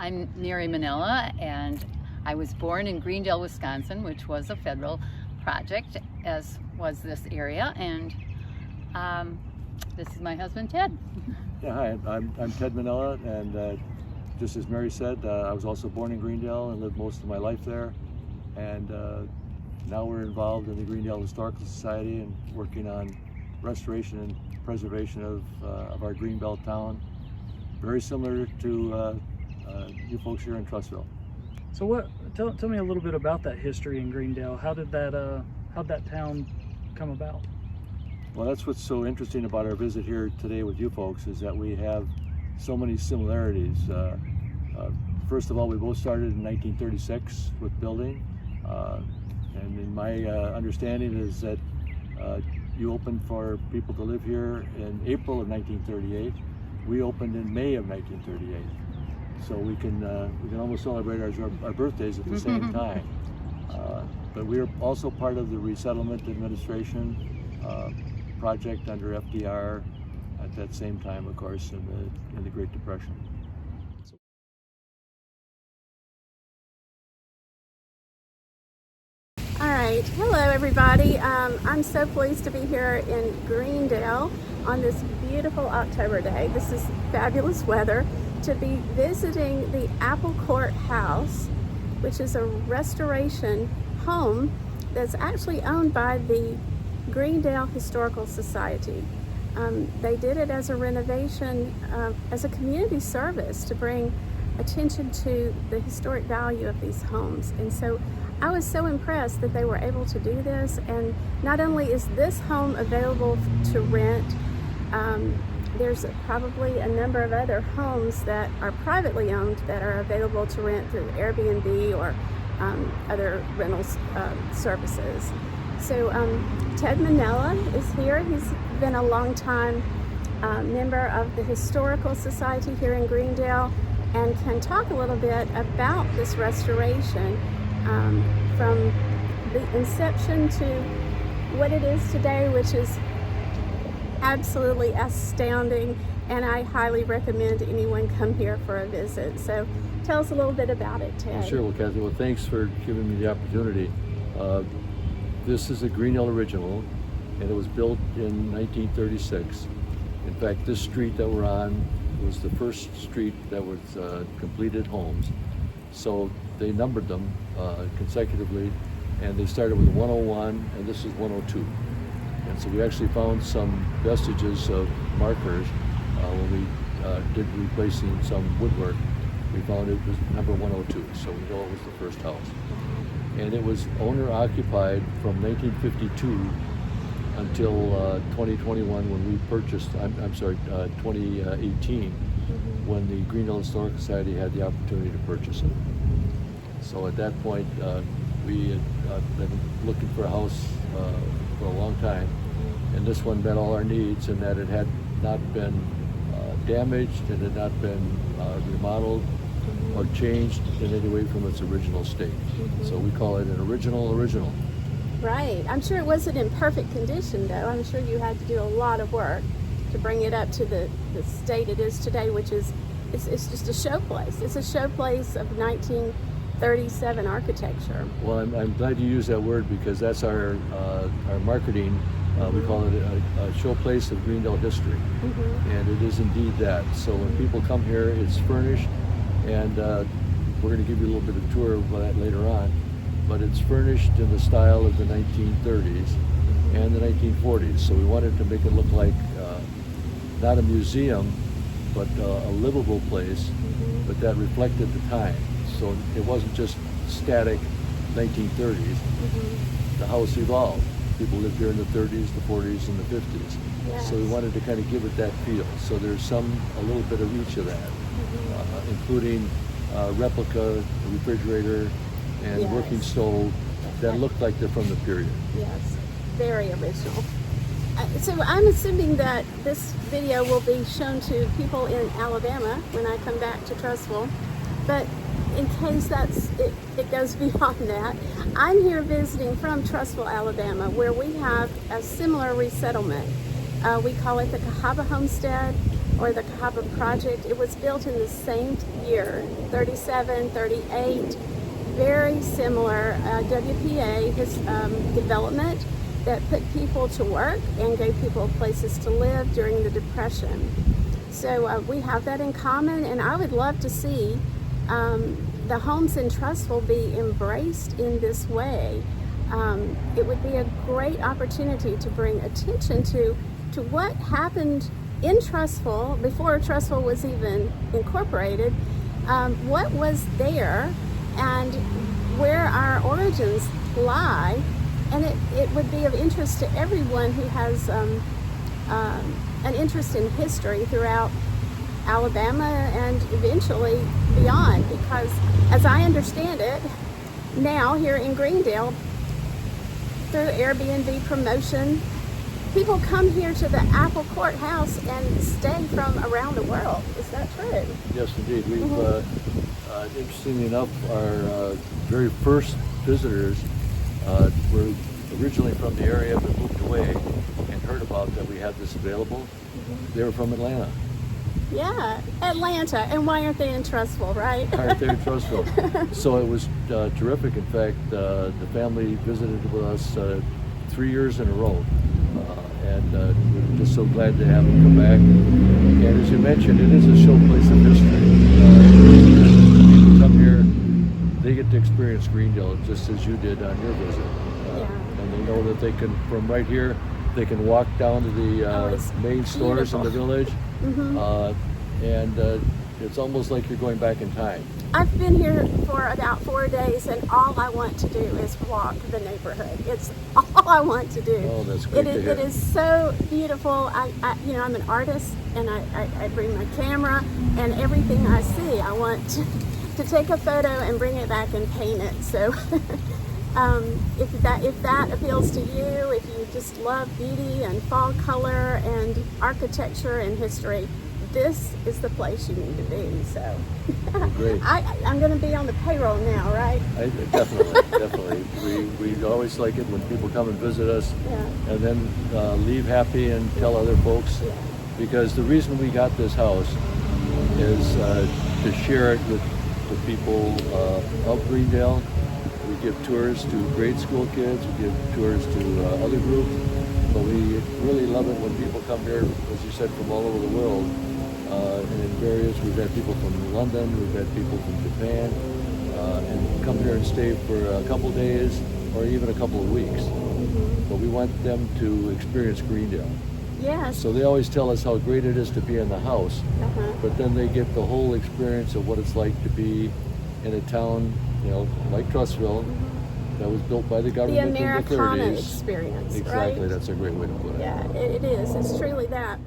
I'm Ted Mainella, and I was born in Greendale, Wisconsin, which was a federal project, as was this area, and this is my husband, Ted. Yeah, hi, I'm Ted Mainella, and just as Mary said, I was also born in Greendale and lived most of my life there, and now we're involved in the Greendale Historical Society and working on restoration and preservation of our Greenbelt town, very similar to you folks here in Trussville. So tell me a little bit about that history in Greendale. How'd that town come about? Well, that's what's so interesting about our visit here today with you folks, is that we have so many similarities. First of all, we both started in 1936 with building, and in my understanding is that you opened for people to live here in April of 1938. We opened in May of 1938. So we can almost celebrate our birthdays at the same time. But we are also part of the Resettlement Administration project under FDR at that same time, of course, in the Great Depression. All right, hello everybody. I'm so pleased to be here in Greendale on this beautiful October day. This is fabulous weather to be visiting the Apple Court House, which is a restoration home that's actually owned by the Greendale Historical Society. They did it as a renovation, as a community service to bring attention to the historic value of these homes. And so I was so impressed that they were able to do this. And not only is this home available to rent, there's probably a number of other homes that are privately owned that are available to rent through Airbnb or other rentals services. So Ted Mainella is here. He's been a long time member of the Historical Society here in Greendale, and can talk a little bit about this restoration from the inception to what it is today, which is absolutely astounding, and I highly recommend anyone come here for a visit. So tell us a little bit about it, Ted. Sure, well, Kathy, well, thanks for giving me the opportunity. This is a Greendale original, and it was built in 1936. In fact, this street that we're on was the first street that was completed homes. So they numbered them consecutively, and they started with 101, and this is 102. And so we actually found some vestiges of markers when we did replacing some woodwork. We found it was number 102, so we know it was the first house. And it was owner occupied from 1952 until 2021 when we purchased, 2018, when the Greendale Historical Society had the opportunity to purchase it. So at that point, we had been looking for a house for a long time, and this one met all our needs in that it had not been damaged, and had not been remodeled or changed in any way from its original state. So we call it an original. Right. I'm sure it wasn't in perfect condition, though. I'm sure you had to do a lot of work to bring it up to the state it is today, which is, it's just a showplace. It's a showplace of 1937 architecture. Well, I'm glad you used that word, because that's our marketing. We call it a showplace of Greendale history, and it is indeed that. So when people come here, it's furnished, and we're going to give you a little bit of tour of that later on, but it's furnished in the style of the 1930s and the 1940s. So we wanted to make it look like not a museum, but a livable place, but that reflected the time. So it wasn't just static 1930s. The house evolved. People lived here in the 30s, the 40s, and the 50s. Yes. So we wanted to kind of give it that feel. So there's a little bit of each of that, including replica, refrigerator, and working stove that looked like they're from the period. Yes, very original. So I'm assuming that this video will be shown to people in Alabama when I come back to Trussville, but in case it goes beyond that, I'm here visiting from Trussville, Alabama, where we have a similar resettlement. We call it the Cahaba Homestead. or the Cahaba project, it was built in the same year, 37, 38, very similar WPA development that put people to work and gave people places to live during the Depression. So we have that in common, and I would love to see the homes in Trussville be embraced in this way. It would be a great opportunity to bring attention to what happened in Trussville before Trussville was even incorporated, what was there and where our origins lie. And it would be of interest to everyone who has an interest in history throughout Alabama and eventually beyond, because as I understand it, now here in Greendale, through Airbnb promotion, people come here to the Apple Courthouse and stay from around the world. Is that true? Yes, indeed. We've, interestingly enough, our very first visitors were originally from the area but moved away and heard about that we had this available. They were from Atlanta. Yeah, Atlanta. And why aren't they in Trussville, right? Aren't they in Trussville? So it was terrific. In fact, the family visited with us 3 years in a row. And we're just so glad to have them come back. And as you mentioned, it is a showplace of history. People come here, they get to experience Greendale just as you did on your visit. And they know that they can, from right here, they can walk down to the main stores in the village. And it's almost like you're going back in time. I've been here for about 4 days, and all I want to do is walk the neighborhood. It's all I want to do. Oh, that's great to hear. It is so beautiful. I'm an artist, and I bring my camera, and everything I see, I want to take a photo and bring it back and paint it. So if that appeals to you, if you just love beauty and fall color and architecture and history, this is the place you need to be. So great. I'm going to be on the payroll now, right? Definitely. We always like it when people come and visit us, and then leave happy and tell other folks. Because the reason we got this house is to share it with the people of Greendale. We give tours to grade school kids. We give tours to other groups. But we really love it when people come here, as you said, from all over the world. And in various, we've had people from London, we've had people from Japan, and come here and stay for a couple days or even a couple of weeks. But we want them to experience Greendale. Yes. So they always tell us how great it is to be in the house, but then they get the whole experience of what it's like to be in a town, like Trussville, that was built by the government in the 30s. The Americana experience, Exactly, right? That's a great way to put it. Yeah, it is. It's truly that.